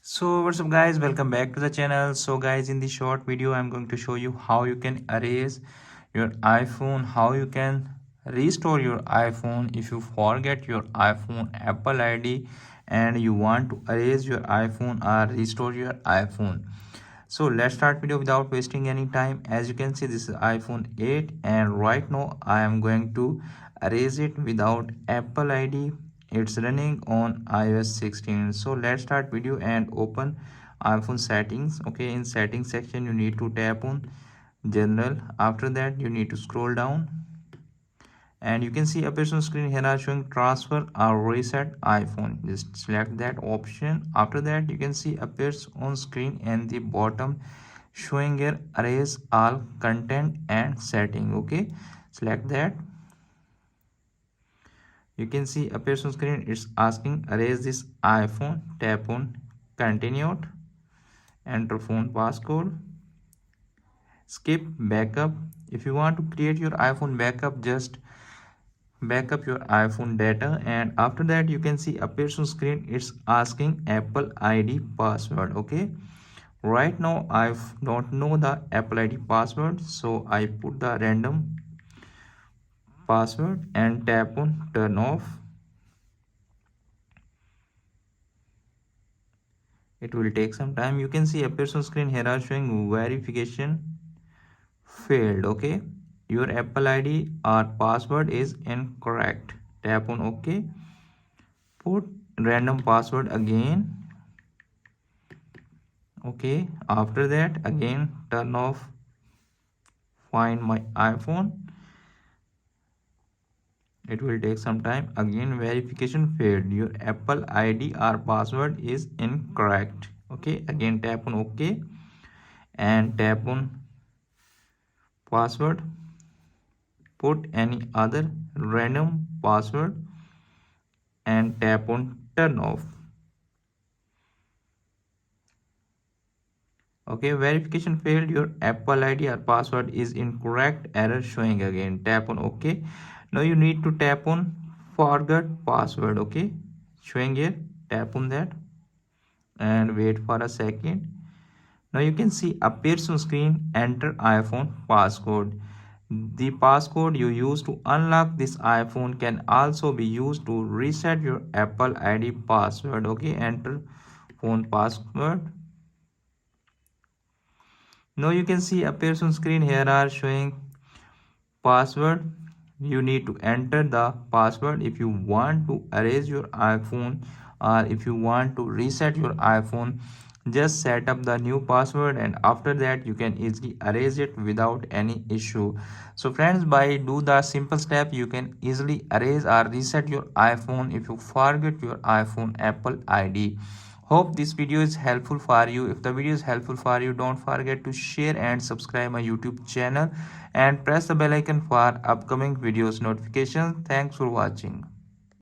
So what's up guys, welcome back to the channel. So guys, in this short video I'm going to show you how you can erase your iPhone, how you can restore your iPhone if you forget your iPhone Apple ID and you want to erase your iPhone or restore your iPhone. So let's start video without wasting any time. As you can see, this is iPhone 8 and right now I am going to erase it without Apple ID. It's running on iOS 16. So let's start video and open iPhone settings. Okay, in settings section you need to tap on general. After that you need to scroll down and you can see appears on screen here are showing transfer or reset iPhone. Just select that option. After that you can see appears on screen and the bottom showing here erase all content and setting. Okay, select that. You can see appears on screen, it's asking erase this iPhone. Tap on continue, enter phone passcode, skip backup. If you want to create your iPhone backup, just backup your iPhone data and after that you can see appears on screen, it's asking Apple ID password. Okay, right now I don't know the Apple ID password, so I put the random password and tap on turn off. It will take some time. You can see appears on screen here are showing verification failed. Okay, your Apple ID or password is incorrect. Tap on OK, put random password again. Okay, after that again turn off find my iPhone. It will take some time. Again verification failed, your Apple ID or password is incorrect. Okay, again tap on OK and tap on password, put any other random password and tap on turn off. Okay, verification failed, your Apple ID or password is incorrect, error showing again. Tap on OK. Now you need to tap on forgot password. Okay, showing here, tap on that and wait for a second. Now you can see appears on screen enter iPhone passcode. The passcode you use to unlock this iPhone can also be used to reset your Apple ID password. Okay, enter phone password. Now you can see appears on screen here are showing password. You need to enter the password if you want to erase your iPhone or if you want to reset your iPhone. Just set up the new password and after that you can easily erase it without any issue. So friends, by do the simple step you can easily erase or reset your iPhone if you forget your iPhone Apple ID. Hope this video is helpful for you. If the video is helpful for you, don't forget to share and subscribe my YouTube channel and press the bell icon for upcoming videos notifications. Thanks for watching.